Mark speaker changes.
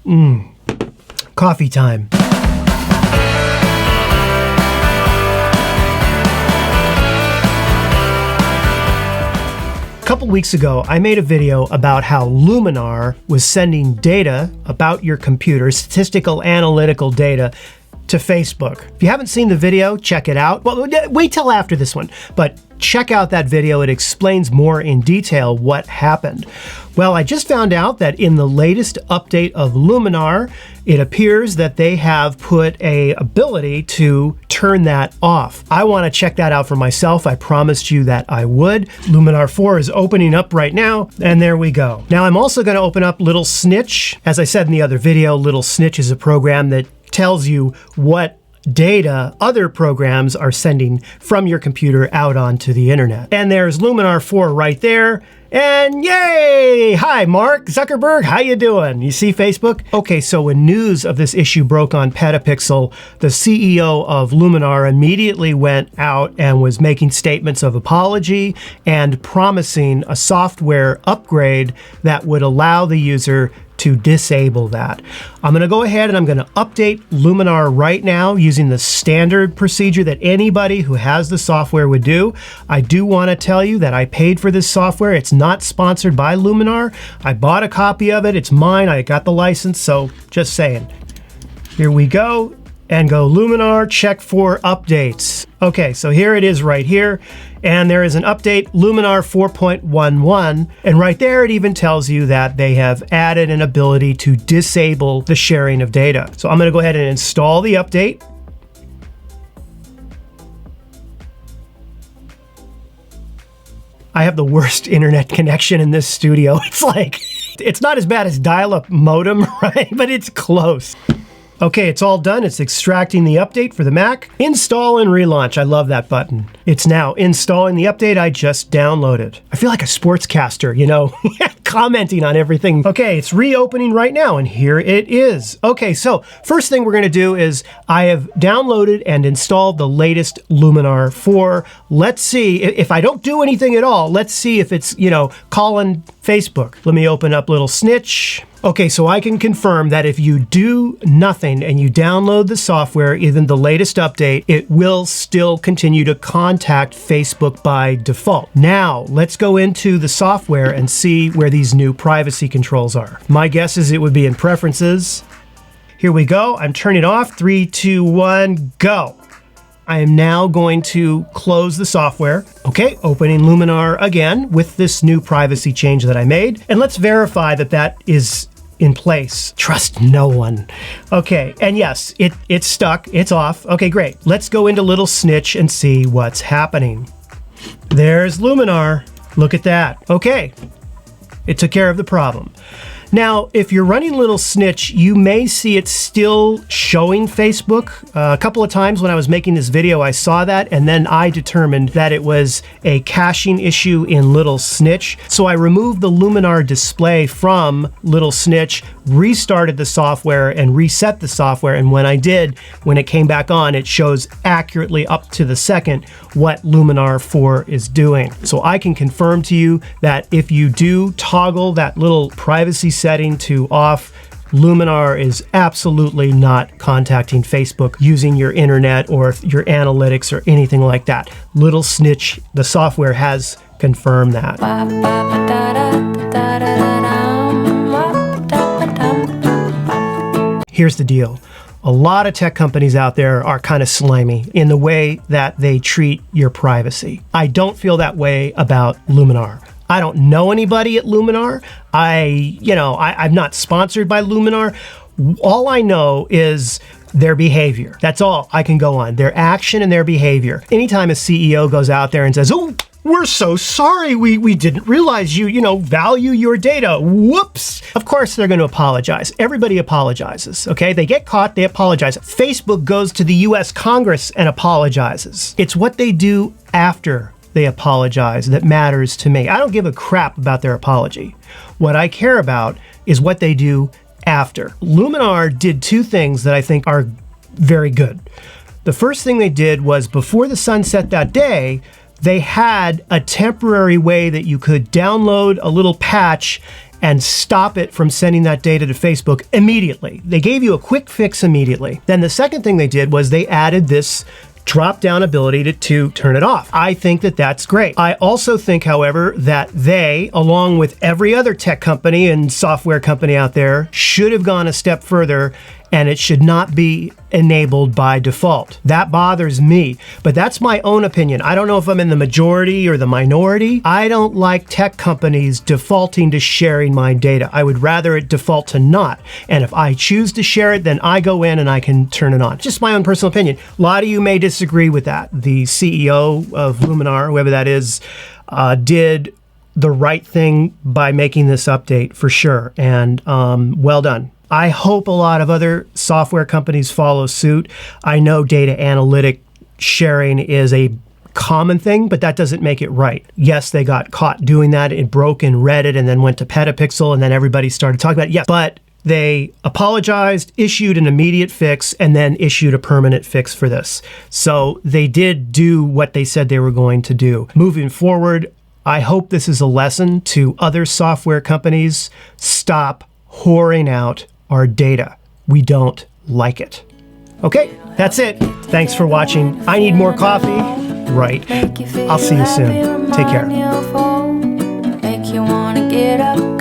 Speaker 1: Coffee time. A couple weeks ago, I made a video about how Luminar was sending data about your computer, statistical analytical data, to Facebook. If you haven't seen the video, check it out. Well, wait till after this one, but check out that video. It explains more in detail what happened. Well, I just found out that in the latest update of Luminar, it appears that they have put an ability to turn that off. I want to check that out for myself. I promised you that I would. Luminar 4 is opening up right now, and there we go. Now I'm also going to open up Little Snitch. As I said in the other video, Little Snitch is a program that tells you what data other programs are sending from your computer out onto the internet. And there's Luminar 4 right there. And yay! Hi, Mark Zuckerberg, how you doing? You see Facebook? Okay, so when news of this issue broke on Petapixel, the CEO of Luminar immediately went out and was making statements of apology and promising a software upgrade that would allow the user to disable that. I'm going to go ahead and I'm going to update Luminar right now using the standard procedure that anybody who has the software would do. I do want to tell you that I paid for this software. It's not sponsored by Luminar. I bought a copy of it. It's mine. I got the license, so just saying. Here we go. And go Luminar, check for updates. Okay, so here it is right here. And there is an update, Luminar 4.11. And right there, it even tells you that they have added an ability to disable the sharing of data. So I'm gonna go ahead and install the update. I have the worst internet connection in this studio. It's like, it's not as bad as dial-up modem, right? But it's close. Okay, it's all done. It's extracting the update for the Mac. Install and relaunch. I love that button. It's now installing the update I just downloaded. I feel like a sportscaster, you know, commenting on everything. Okay, it's reopening right now, and here it is. Okay, so first thing we're gonna do is I have downloaded and installed the latest Luminar 4. Let's see, if I don't do anything at all, let's see if it's, you know, calling Facebook. Let me open up Little Snitch. Okay, so I can confirm that if you do nothing and you download the software, even the latest update, it will still continue to contact Facebook by default. Now, let's go into the software and see where these new privacy controls are. My guess is it would be in Preferences. Here we go. I'm turning off. 3, 2, 1, go. I am now going to close the software. Okay, opening Luminar again with this new privacy change that I made. And let's verify that that is in place. Trust no one. Okay, and yes, it's stuck, it's off. Okay, great. Let's go into Little Snitch and see what's happening. There's Luminar. Look at that. Okay, it took care of the problem. Now, if you're running Little Snitch, you may see it still showing Facebook. A couple of times when I was making this video, I saw that, and then I determined that it was a caching issue in Little Snitch. So I removed the Luminar display from Little Snitch, restarted the software, and reset the software. And when I did, when it came back on, it shows accurately up to the second what Luminar 4 is doing. So I can confirm to you that if you do toggle that little privacy setting to off, Luminar is absolutely not contacting Facebook using your internet or your analytics or anything like that. Little Snitch, the software has confirmed that. Here's the deal. A lot of tech companies out there are kind of slimy in the way that they treat your privacy. I don't feel that way about Luminar. I don't know anybody at Luminar. I'm not sponsored by Luminar. All I know is their behavior. That's all I can go on. Their action and their behavior. Anytime a CEO goes out there and says, "Oh, we're so sorry. We didn't realize you value your data. Whoops." Of course, they're going to apologize. Everybody apologizes, okay? They get caught, they apologize. Facebook goes to the US Congress and apologizes. It's what they do after they apologize that matters to me. I don't give a crap about their apology. What I care about is what they do after. Luminar did two things that I think are very good. The first thing they did was before the sun set that day, they had a temporary way that you could download a little patch and stop it from sending that data to Facebook immediately. They gave you a quick fix immediately. Then the second thing they did was they added this drop-down ability to turn it off. I think that that's great. I also think, however, that they, along with every other tech company and software company out there, should have gone a step further, and it should not be enabled by default. That bothers me, but that's my own opinion. I don't know if I'm in the majority or the minority. I don't like tech companies defaulting to sharing my data. I would rather it default to not. And if I choose to share it, then I go in and I can turn it on. Just my own personal opinion. A lot of you may disagree with that. The CEO of Luminar, whoever that is, did the right thing by making this update for sure. And well done. I hope a lot of other software companies follow suit. I know data analytic sharing is a common thing, but that doesn't make it right. Yes, they got caught doing that. It broke in Reddit and then went to Petapixel, and then everybody started talking about it. Yes, but they apologized, issued an immediate fix, and then issued a permanent fix for this. So they did do what they said they were going to do. Moving forward, I hope this is a lesson to other software companies. Stop whoring out our data. We don't like it. Okay, that's it. Thanks for watching. I need more coffee. Right. I'll see you soon. Take care.
Speaker 2: Make you wanna get up,